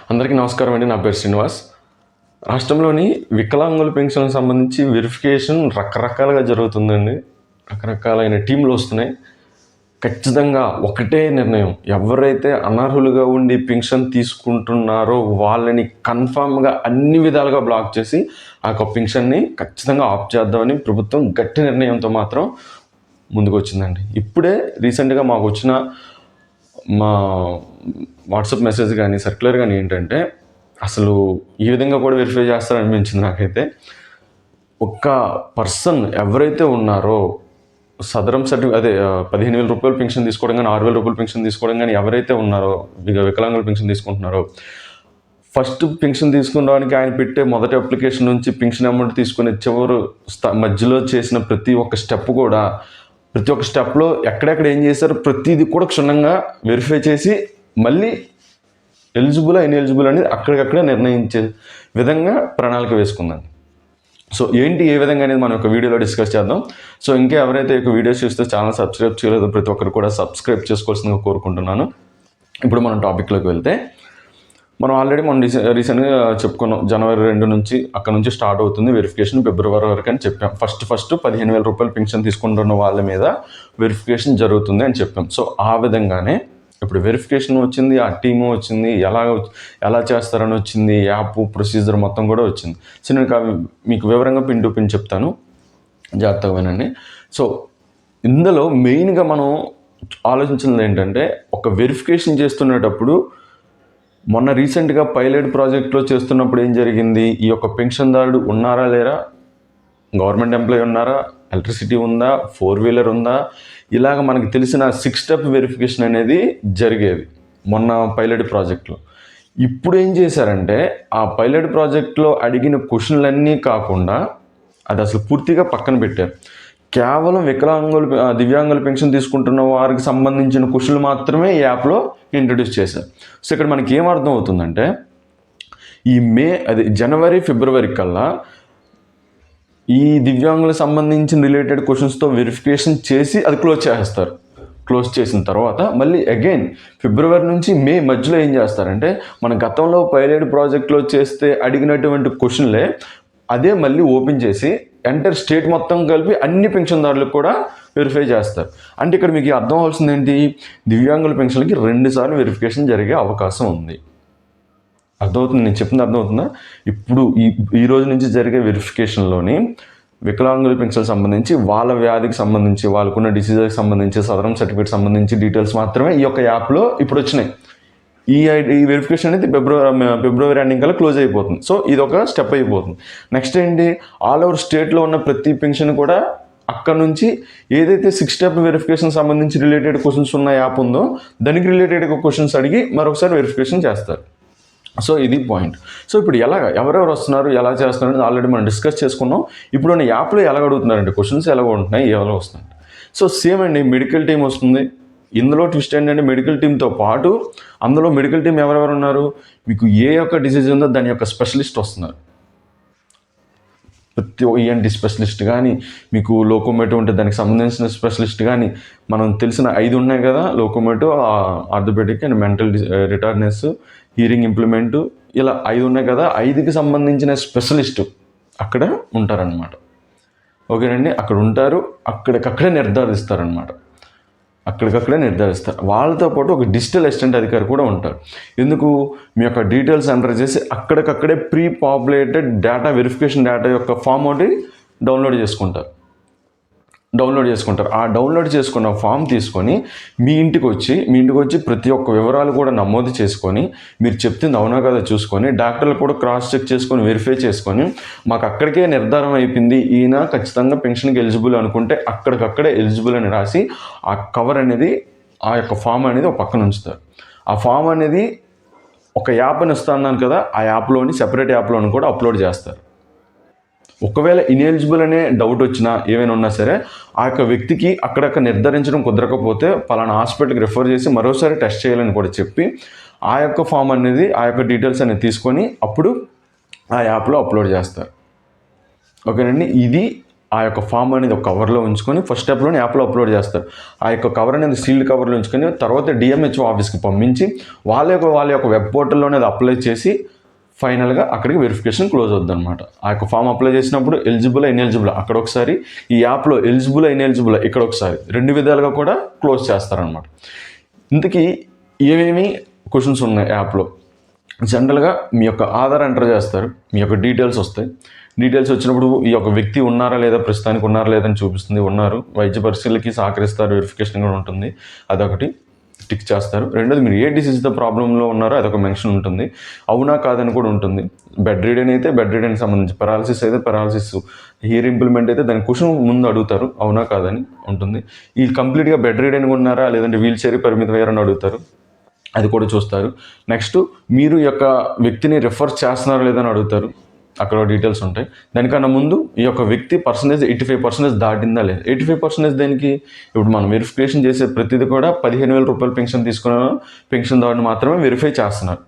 అందరికీ నమస్కారం అండి. నా పేరు శ్రీనివాస్. రాష్ట్రంలోని వికలాంగుల పెన్షన్‌కి సంబంధించి వెరిఫికేషన్ రకరకాలుగా జరుగుతుందండి. రకరకాలైన టీమ్‌లు వస్తున్నాయి. ఖచ్చితంగా ఒకటే నిర్ణయం. ఎవరైతే అనర్హులుగా ఉండి పెన్షన్ తీసుకుంటున్నారో వాళ్ళని కన్ఫర్మ్‌గా అన్ని విధాలుగా బ్లాక్ చేసి ఆ యొక్క పెన్షన్‌ని ఖచ్చితంగా ఆఫ్ చేద్దామని ప్రభుత్వం గట్టి నిర్ణయంతో మాత్రం ముందుకొచ్చిందండి. ఇప్పుడే రీసెంట్‌గా మాకొచ్చిన మా వాట్సాప్ మెసేజ్ కానీ సర్క్యులర్ కానీ ఏంటంటే అసలు ఈ విధంగా కూడా వెరిఫై చేస్తారనిపించింది నాకైతే. ఒక్క పర్సన్ ఎవరైతే ఉన్నారో సదరం అదే 15,000 రూపాయలు పెన్షన్ తీసుకోవడం కానీ 6,000 రూపాయలు పెన్షన్ తీసుకోవడం కానీ ఎవరైతే ఉన్నారో వికలాంగుల పెన్షన్ తీసుకుంటున్నారో ఫస్ట్ పెన్షన్ తీసుకోవడానికి ఆయన పెట్టే మొదటి అప్లికేషన్ నుంచి పెన్షన్ అమౌంట్ తీసుకునే చివరి మధ్యలో చేసిన ప్రతి ఒక్క స్టెప్ కూడా ప్రతి ఒక్క స్టెప్లో ఎక్కడెక్కడ ఏం చేశారో ప్రతిదీ కూడా క్షుణ్ణంగా వెరిఫై చేసి మళ్ళీ ఎలిజిబుల్ ఇన్ఎలిజిబుల్ అనేది అక్కడికక్కడే నిర్ణయించే విధంగా ప్రణాళిక వేసుకుందండి. సో ఏంటి ఏ విధంగా అనేది మనం ఒక వీడియోలో డిస్కస్ చేద్దాం. సో ఇంకా ఎవరైతే ఒక వీడియోస్ చూస్తే ఛానల్ సబ్స్క్రైబ్ చేయలేదు ప్రతి ఒక్కరు కూడా సబ్స్క్రైబ్ చేసుకోవాల్సిందిగా కోరుకుంటున్నాను. ఇప్పుడు మనం టాపిక్లోకి వెళ్తే మనం ఆల్రెడీ రీసెంట్గా చెప్పుకున్నాం. జనవరి 2 నుంచి అక్కడ నుంచి స్టార్ట్ అవుతుంది వెరిఫికేషన్, ఫిబ్రవరి వరకు అని చెప్పాం. ఫస్ట్ 15,000 రూపాయలు పెన్షన్ తీసుకుంటున్న వాళ్ళ మీద వెరిఫికేషన్ జరుగుతుంది అని చెప్పాం. సో ఆ విధంగానే ఇప్పుడు వెరిఫికేషన్ వచ్చింది, ఆ టీము వచ్చింది, ఎలా చేస్తారని వచ్చింది, యాప్ ప్రొసీజర్ మొత్తం కూడా వచ్చింది. సో నేను మీకు వివరంగా పిన్ టు పిన్ చెప్తాను, జాగ్రత్తగా వినండి. సో ఇందులో మెయిన్గా మనం ఆలోచించింది ఏంటంటే ఒక వెరిఫికేషన్ చేస్తున్నప్పుడు మొన్న రీసెంట్గా పైలట్ ప్రాజెక్ట్లో చేస్తున్నప్పుడు ఏం జరిగింది, ఈ యొక్క పెన్షన్దారుడు ఉన్నారా లేరా, గవర్నమెంట్ ఎంప్లాయీ ఉన్నారా, ఎలక్ట్రిసిటీ ఉందా, 4-వీలర్ ఉందా, ఇలాగ మనకు తెలిసిన 6 స్టెప్ వెరిఫికేషన్ అనేది జరిగేది మొన్న పైలట్ ప్రాజెక్ట్లో. ఇప్పుడు ఏం చేశారంటే ఆ పైలట్ ప్రాజెక్ట్లో అడిగిన క్వశ్చన్లన్నీ కాకుండా అది అసలు పూర్తిగా పక్కన పెట్టారు. కేవలం దివ్యాంగుల పెన్షన్ తీసుకుంటున్న వారికి సంబంధించిన క్వశ్చన్లు మాత్రమే ఈ యాప్లో ఇంట్రడ్యూస్ చేశారు. సో ఇక్కడ మనకి ఏమర్థం అవుతుందంటే ఈ జనవరి ఫిబ్రవరి కల్లా ఈ దివ్యాంగులకు సంబంధించిన రిలేటెడ్ క్వశ్చన్స్తో వెరిఫికేషన్ చేసి అది క్లోజ్ చేస్తారు. క్లోజ్ చేసిన తర్వాత మళ్ళీ అగైన్ ఫిబ్రవరి నుంచి మే మధ్యలో ఏం చేస్తారంటే మన గతంలో పైలట్ ప్రాజెక్ట్లో చేస్తే అడిగినటువంటి క్వశ్చన్లే అదే మళ్ళీ ఓపెన్ చేసి ఎంటర్ స్టేట్ మొత్తం కలిపి అన్ని పెన్షన్దారులకు కూడా వెరిఫై చేస్తారు. అంటే ఇక్కడ మీకు అర్థం అవ్వాల్సింది ఏంటి, దివ్యాంగుల పెన్షన్లకి 2 సార్లు వెరిఫికేషన్ జరిగే అవకాశం ఉంది. అర్థమవుతుంది, నేను చెప్పింది అర్థమవుతుందా? ఇప్పుడు ఈ రోజు నుంచి జరిగే వెరిఫికేషన్లోని వికలాంగుల పెన్షన్ సంబంధించి వాళ్ళ వ్యాధికి సంబంధించి వాళ్ళకున్న డిసీజెస్కి సంబంధించి సదరం సర్టిఫికేట్ సంబంధించి డీటెయిల్స్ మాత్రమే ఈ యొక్క యాప్లో ఇప్పుడు వచ్చినాయి. ఈ వెరిఫికేషన్ అనేది ఫిబ్రవరి ఎండింగ్ కల్లా క్లోజ్ అయిపోతుంది. సో ఇది ఒక స్టెప్ అయిపోతుంది. నెక్స్ట్ ఏంటి, ఆల్ ఓవర్ స్టేట్లో ఉన్న ప్రతి పెన్షన్ కూడా అక్కడ నుంచి ఏదైతే 6 స్టెప్ వెరిఫికేషన్ సంబంధించి రిలేటెడ్ క్వశ్చన్స్ ఉన్న యాప్ ఉందో దానికి రిలేటెడ్ క్వశ్చన్స్ అడిగి మరొకసారి వెరిఫికేషన్ చేస్తారు. సో ఇది పాయింట్. సో ఇప్పుడు ఎవరెవరు వస్తున్నారు, ఎలా చేస్తున్నారు అనేది ఆల్రెడీ మనం డిస్కస్ చేసుకున్నాం. ఇప్పుడు యాప్లో ఎలా అడుగుతున్నారంటే క్వశ్చన్స్ ఎలా ఉంటున్నాయి, ఎలా వస్తున్నాయి. సో సేమ్ అండి, మెడికల్ టీం వస్తుంది. ఇందులో ట్విస్ట్ ఏంటంటే మెడికల్ టీంతో పాటు అందులో మెడికల్ టీం ఎవరెవరు ఉన్నారు, మీకు ఏ యొక్క డిసీజ్ ఉందో దాని యొక్క స్పెషలిస్ట్ వస్తున్నారు. ప్రతి ఈఎన్టీ స్పెషలిస్ట్ కానీ, మీకు లోకోమోటివ్ ఉంటే దానికి సంబంధించిన స్పెషలిస్ట్ కానీ, మనం తెలిసిన 5 ఉన్నాయి కదా, locomotive, orthopaedic and mental retardness, hearing implement, ఇలా 5 ఉన్నాయి కదా, 5కి సంబంధించిన స్పెషలిస్టు అక్కడ ఉంటారనమాట. ఓకేనండి, అక్కడ ఉంటారు, అక్కడికక్కడే నిర్ధారిస్తారనమాట. వాళ్ళతో పాటు ఒక డిజిటల్ అసిస్టెంట్ అధికారి కూడా ఉంటారు. ఎందుకు, మీ యొక్క డీటెయిల్స్ ఎంటర్ చేసి అక్కడికక్కడే pre populated data, verification data యొక్క ఫామ్ ఒకటి డౌన్లోడ్ చేసుకుంటారు. ఆ డౌన్లోడ్ చేసుకున్న ఫామ్ తీసుకొని మీ ఇంటికి వచ్చి ప్రతి ఒక్క వివరాలు కూడా నమోదు చేసుకొని మీరు చెప్తుంది అవునా కదా చూసుకొని డాక్టర్లు కూడా క్రాస్ చెక్ చేసుకొని వెరిఫై చేసుకొని మాకు అక్కడికే నిర్ధారణ అయిపోయింది, ఈయన ఖచ్చితంగా పెన్షన్కి ఎలిజిబుల్ అనుకుంటే అక్కడికక్కడే ఎలిజిబుల్ అని రాసి ఆ కవర్ అనేది, ఆ యొక్క ఫామ్ అనేది ఒక పక్కన ఉంచుతారు. ఆ ఫామ్ అనేది ఒక యాప్ అని ఇస్తాను కదా, ఆ యాప్లోని సెపరేట్ యాప్లోని కూడా అప్లోడ్ చేస్తారు. ఒకవేళ ఇన్ఎలిజిబుల్ అనే డౌట్ వచ్చినా ఏమైనా ఉన్నా సరే ఆ యొక్క వ్యక్తికి అక్కడక్కడ నిర్ధారించడం కుదరకపోతే పలానా హాస్పిటల్కి రిఫర్ చేసి మరోసారి టెస్ట్ చేయాలని కూడా చెప్పి ఆ యొక్క ఫామ్ అనేది, ఆ యొక్క డీటెయిల్స్ అనేది తీసుకొని అప్పుడు ఆ యాప్లో అప్లోడ్ చేస్తారు. ఓకేనండి, ఇది ఆ యొక్క ఫామ్ అనేది ఒక కవర్లో ఉంచుకొని ఫస్ట్ స్టెప్లోనే యాప్లో అప్లోడ్ చేస్తారు. ఆ యొక్క కవర్ అనేది సీల్డ్ కవర్లో ఉంచుకొని తర్వాత డిఎంహెచ్ఓ ఆఫీస్కి పంపించి వాళ్ళ యొక్క వెబ్ పోర్టల్లోనే అది అప్లై చేసి ఫైనల్గా అక్కడికి వెరిఫికేషన్ క్లోజ్ అవుద్ది అనమాట. ఆ యొక్క ఫామ్ అప్లై చేసినప్పుడు ఎలిజిబుల్ ఇన్ఎలిజిబుల్ అక్కడ ఒకసారి, ఈ యాప్లో ఎలిజిబుల్ ఇన్ఎలిజిబుల్ ఇక్కడ ఒకసారి 2 విధాలుగా కూడా క్లోజ్ చేస్తారనమాట. ఇంతకీ ఏమేమి క్వశ్చన్స్ ఉన్నాయి యాప్లో? జనరల్గా మీ యొక్క ఆధార్ ఎంటర్ చేస్తారు, మీ యొక్క డీటెయిల్స్ వస్తాయి. డీటెయిల్స్ వచ్చినప్పుడు ఈ యొక్క వ్యక్తి ఉన్నారా లేదా, ప్రస్తుతానికి ఉన్నారా లేదని చూపిస్తుంది. ఉన్నారు, వైద్య పరిస్థితులకి సహకరిస్తారు, వెరిఫికేషన్ కూడా ఉంటుంది, అదొకటి టిక్ చేస్తారు. రెండోది మీరు ఏ డిసీజ్తో ప్రాబ్లంలో ఉన్నారో అదొక మెన్షన్ ఉంటుంది. అవునా కాదని కూడా ఉంటుంది. బెడ్ రీడన్ అయితే బెడ్ రీడన్కి సంబంధించి, పెరాలసిస్ అయితే పెరాలసిస్, హియర్ ఇంప్లిమెంట్ అయితే దాని క్వశ్చన్ ముందు అడుగుతారు, అవునా కాదని ఉంటుంది. ఈ కంప్లీట్గా బెడ్ రీడన్గా ఉన్నారా లేదంటే వీల్ చైర్ పరిమితమయ్యారని అడుగుతారు, అది కూడా చూస్తారు. నెక్స్ట్ మీరు ఈ యొక్క వ్యక్తిని రిఫర్ చేస్తున్నారా లేదని అడుగుతారు, అక్కడ డీటెయిల్స్ ఉంటాయి. దానికన్నా ముందు ఈ యొక్క వ్యక్తి 85% దాటిందా లేదా. 85% దేనికి? ఇప్పుడు మనం వెరిఫికేషన్ చేసే ప్రతిదీ కూడా 15,000 రూపాయలు పెన్షన్ తీసుకున్న పెన్షన్దారుని మాత్రమే వెరిఫై చేస్తున్నారు.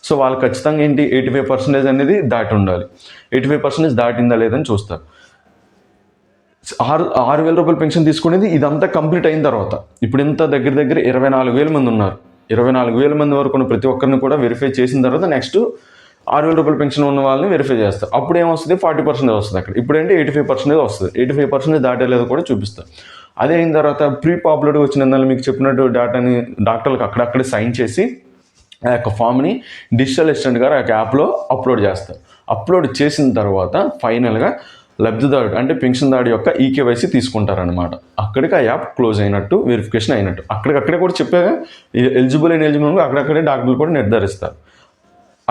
సో వాళ్ళు ఖచ్చితంగా ఏంటి 85% అనేది దాటి ఉండాలి. 85% దాటిందా లేదని చూస్తారు. 6,000 రూపాయలు పెన్షన్ తీసుకునేది ఇదంతా కంప్లీట్ అయిన తర్వాత. ఇప్పుడు ఇంత దగ్గర 24,000 మంది ఉన్నారు. 24,000 మంది వరకు ఉన్న ప్రతి ఒక్కరిని కూడా వెరిఫై చేసిన తర్వాత నెక్స్ట్ 6,000 రూపాయల పెన్షన్ ఉన్న వాళ్ళని వెరిఫై చేస్తారు. అప్పుడు ఏమొస్తుంది? 40% వస్తుంది అక్కడ. ఇప్పుడేంటి 85% వస్తుంది. 85% దాటలేదు కూడా చూపిస్తారు. అదే అయిన తర్వాత ప్రీ పాపులర్గా వచ్చిన మీకు చెప్పినట్టు డేటాని డాక్టర్లకు అక్కడక్కడే సైన్ చేసి ఆ యొక్క ఫామ్ని డిజిటల్ అసిస్టెంట్ గారు ఆ యొక్క యాప్లో అప్లోడ్ చేస్తారు. అప్లోడ్ చేసిన తర్వాత ఫైనల్గా లబ్ధిదారుడు అంటే పెన్షన్దారుడు యొక్క ఈకేవైసీ తీసుకుంటారనమాట. అక్కడికి ఆ యాప్ క్లోజ్ అయినట్టు, వెరిఫికేషన్ అయినట్టు. అక్కడికక్కడే కూడా చెప్పాగా ఎలిజిబుల్ ఇన్ఎలిజిబుల్ అక్కడక్కడే డాక్టర్లు కూడా నిర్ధారిస్తారు.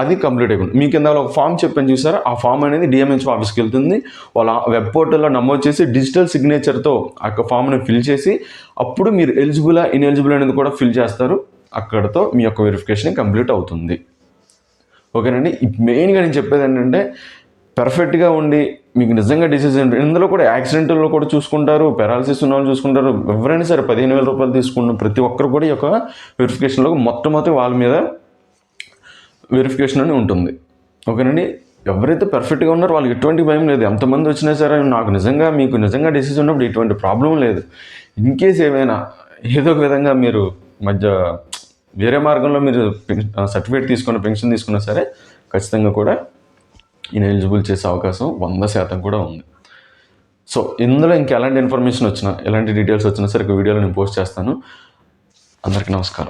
అది కంప్లీట్ అయిపోయింది. మీకు కింద ఒక ఫామ్ చెప్పాను చూసారా, ఆ ఫామ్ అనేది డిఎంహెచ్ఓ ఆఫీస్కి వెళ్తుంది. వాళ్ళ వెబ్ పోర్టల్లో నమోదు చేసి డిజిటల్ సిగ్నేచర్తో ఆ యొక్క ఫామ్ని ఫిల్ చేసి అప్పుడు మీరు ఎలిజిబులా ఇన్ఎలిజిబుల్ అనేది కూడా ఫిల్ చేస్తారు. అక్కడతో మీ యొక్క వెరిఫికేషన్ కంప్లీట్ అవుతుంది. ఓకేనండి. మెయిన్గా నేను చెప్పేది ఏంటంటే పర్ఫెక్ట్గా ఉండి మీకు నిజంగా డిసీజ్ ఇందులో కూడా యాక్సిడెంట్లో కూడా చూసుకుంటారు, పెరాలసిస్ ఉన్న వాళ్ళు చూసుకుంటారు. ఎవరైనా సరే 15,000 రూపాయలు తీసుకున్న ప్రతి ఒక్కరు కూడా ఈ యొక్క వెరిఫికేషన్లో మొట్టమొదటి వాళ్ళ మీద వెరిఫికేషన్ అని ఉంటుంది. ఓకేనండి. ఎవరైతే పర్ఫెక్ట్గా ఉన్నారో వాళ్ళకి ఎటువంటి భయం లేదు. ఎంతమంది వచ్చినా సరే మీకు నిజంగా డిసీజ్ ఉన్నప్పుడు ఎటువంటి ప్రాబ్లం లేదు. ఇన్ కేస్ ఏమైనా ఏదో ఒక విధంగా మీరు వేరే మార్గంలో మీరు సర్టిఫికేట్ తీసుకున్న పెన్షన్ తీసుకున్నా సరే ఖచ్చితంగా కూడా ఇన్ఎలిజిబుల్ చేసే అవకాశం 100% కూడా ఉంది. సో ఇందులో ఎలాంటి ఇన్ఫర్మేషన్ వచ్చినా, ఎలాంటి డీటెయిల్స్ వచ్చినా సరే వీడియోలో నేను పోస్ట్ చేస్తాను. అందరికీ నమస్కారం.